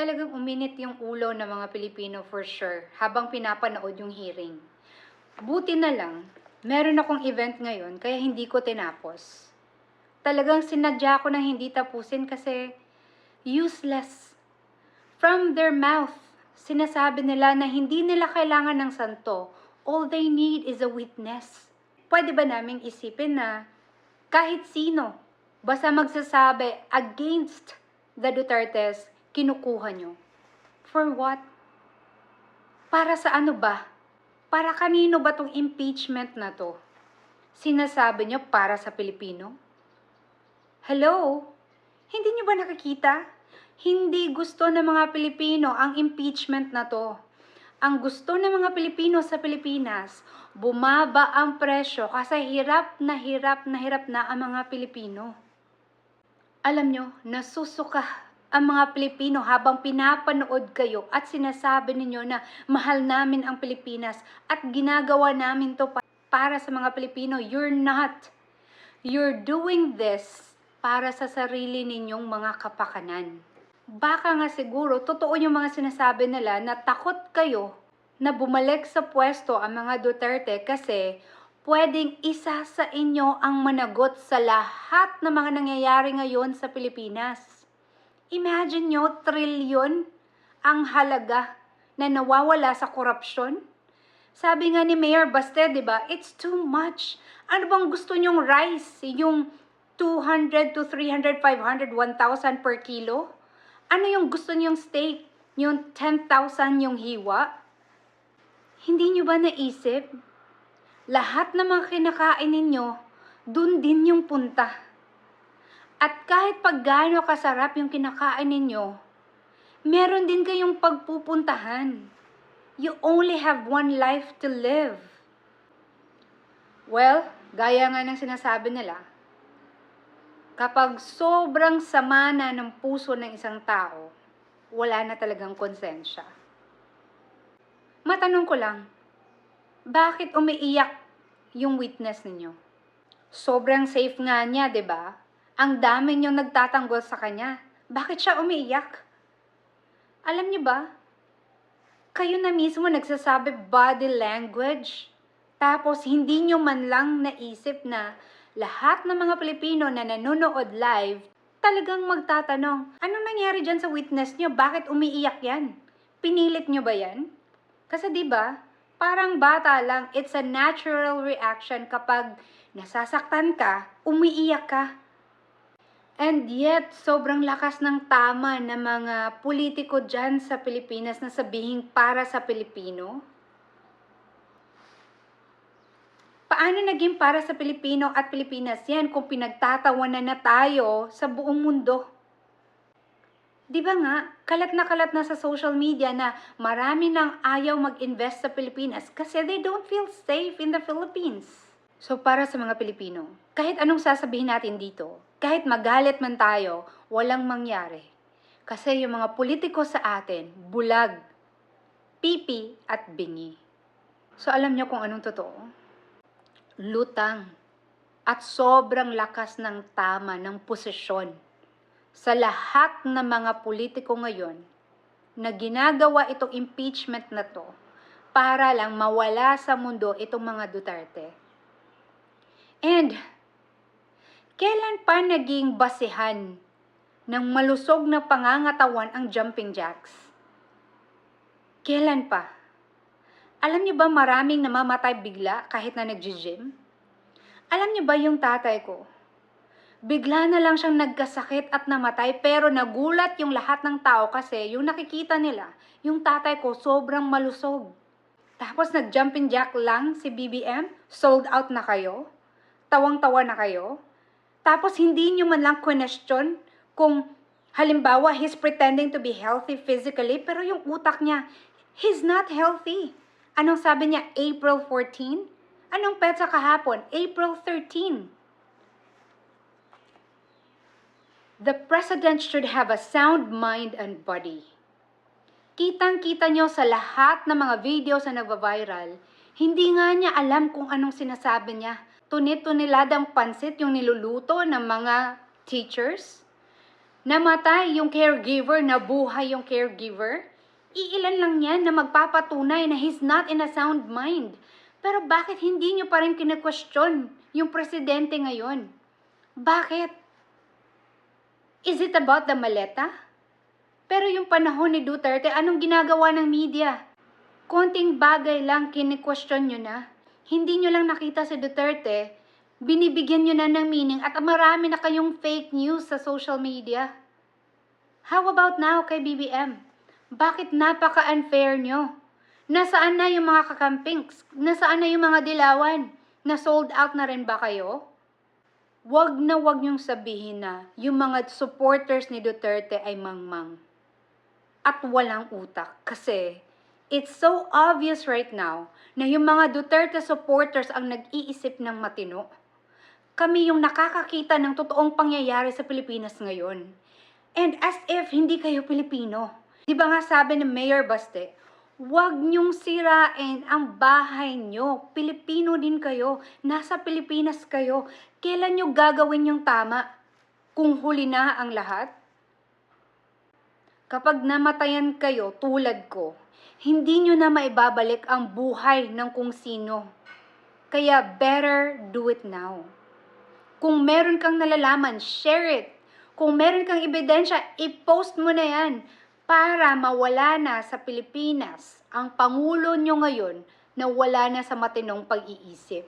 Talagang uminit yung ulo ng mga Pilipino for sure habang pinapanood yung hearing. Buti na lang, meron akong event ngayon kaya hindi ko tinapos. Talagang sinadya ko na hindi tapusin kasi useless. From their mouth, sinasabi nila na hindi nila kailangan ng santo. All they need is a witness. Pwede ba naming isipin na kahit sino, basta magsasabi against the Dutertes, kinukuha nyo? For what? Para sa ano ba? Para kanino ba tong impeachment na to? Sinasabi nyo para sa Pilipino? Hello? Hindi nyo ba nakikita? Hindi gusto ng mga Pilipino ang impeachment na to. Ang gusto ng mga Pilipino sa Pilipinas, bumaba ang presyo kasi hirap na hirap na hirap na ang mga Pilipino. Alam nyo, nasusuka ang mga Pilipino habang pinapanood kayo at sinasabi ninyo na mahal namin ang Pilipinas at ginagawa namin to para sa mga Pilipino. You're not. You're doing this para sa sarili ninyong mga kapakanan. Baka nga siguro, totoo yung mga sinasabi nila na takot kayo na bumalik sa pwesto ang mga Duterte kasi pwedeng isa sa inyo ang managot sa lahat ng mga nangyayari ngayon sa Pilipinas. Imagine nyo, trilyon ang halaga na nawawala sa korupsyon. Sabi nga ni Mayor Baste, di ba, it's too much. Ano bang gusto nyong rice? Yung 200 to 300, 500, 1,000 per kilo? Ano yung gusto nyong steak? Yung 10,000 yung hiwa? Hindi nyo ba naisip? Lahat ng mga kinakain ninyo, dun din yung punta. At kahit pag gaano kasarap yung kinakain ninyo, meron din kayong pagpupuntahan. You only have one life to live. Well, gaya nga ng sinasabi nila, kapag sobrang sama na ng puso ng isang tao, wala na talagang konsensya. Matanong ko lang, bakit umiiyak yung witness ninyo? Sobrang safe nga niya, 'di ba? Ang dami niyong nagtatanggol sa kanya. Bakit siya umiiyak? Alam niyo ba? Kayo na mismo nagsasabi body language. Tapos hindi niyo man lang naisip na lahat ng mga Pilipino na nanonood live talagang magtatanong, anong nangyari dyan sa witness niyo? Bakit umiiyak yan? Pinilit niyo ba yan? Kasi 'di ba? Parang bata lang, it's a natural reaction kapag nasasaktan ka, umiiyak ka. And yet, sobrang lakas ng tama ng mga politiko dyan sa Pilipinas na sabihin para sa Pilipino. Paano naging para sa Pilipino at Pilipinas yan kung pinagtatawanan na tayo sa buong mundo? Di ba nga, kalat na sa social media na marami nang ayaw mag-invest sa Pilipinas kasi they don't feel safe in the Philippines. So para sa mga Pilipino, kahit anong sasabihin natin dito, kahit magalit man tayo, walang mangyari. Kasi yung mga politiko sa atin, bulag, pipi at bingi. So alam nyo kung anong totoo? Lutang at sobrang lakas ng tama ng posisyon sa lahat ng mga politiko ngayon na ginagawa itong impeachment na to para lang mawala sa mundo itong mga Duterte. And kailan pa naging basehan ng malusog na pangangatawan ang jumping jacks? Kailan pa? Alam niyo ba maraming namamatay bigla kahit na nag-gym? Alam niyo ba yung tatay ko? Bigla na lang siyang nagkasakit at namatay pero nagulat yung lahat ng tao kasi yung nakikita nila, yung tatay ko sobrang malusog. Tapos nag-jumping jack lang si BBM, sold out na kayo, tawang-tawa na kayo. Tapos hindi nyo man lang question kung halimbawa he's pretending to be healthy physically pero yung utak niya, he's not healthy. Anong sabi niya, April 14? Anong petsa kahapon? April 13. The president should have a sound mind and body. Kitang-kita nyo sa lahat ng mga videos na nagva-viral, hindi nga niya alam kung anong sinasabi niya. Tunit-tuniladang pansit yung niluluto ng mga teachers. Namatay yung caregiver, nabuhay yung caregiver. Iilan lang yan na magpapatunay na he's not in a sound mind. Pero bakit hindi nyo pa rin kine-question yung presidente ngayon? Bakit? Is it about the maleta? Pero yung panahon ni Duterte, anong ginagawa ng media? Konting bagay lang kine-question nyo na. Hindi nyo lang nakita si Duterte, binibigyan nyo na ng meaning at marami na kayong fake news sa social media. How about now kay BBM? Bakit napaka-unfair nyo? Nasaan na yung mga kakampings? Nasaan na yung mga dilawan? Na sold out na rin ba kayo? Wag nyong sabihin na yung mga supporters ni Duterte ay mangmang at walang utak kasi it's so obvious right now na yung mga Duterte supporters ang nag-iisip ng matino. Kami yung nakakakita ng totoong pangyayari sa Pilipinas ngayon. And as if hindi kayo Pilipino. Di ba nga sabi ni Mayor Baste, huwag niyong sirain ang bahay niyo. Pilipino din kayo. Nasa Pilipinas kayo. Kailan niyo gagawin yung tama? Kung huli na ang lahat? Kapag namatayan kayo tulad ko, hindi nyo na maibabalik ang buhay ng kung sino. Kaya better do it now. Kung meron kang nalalaman, share it. Kung meron kang ebidensya, i-post mo na yan para mawala na sa Pilipinas ang Pangulo nyo ngayon na wala na sa matinong pag-iisip.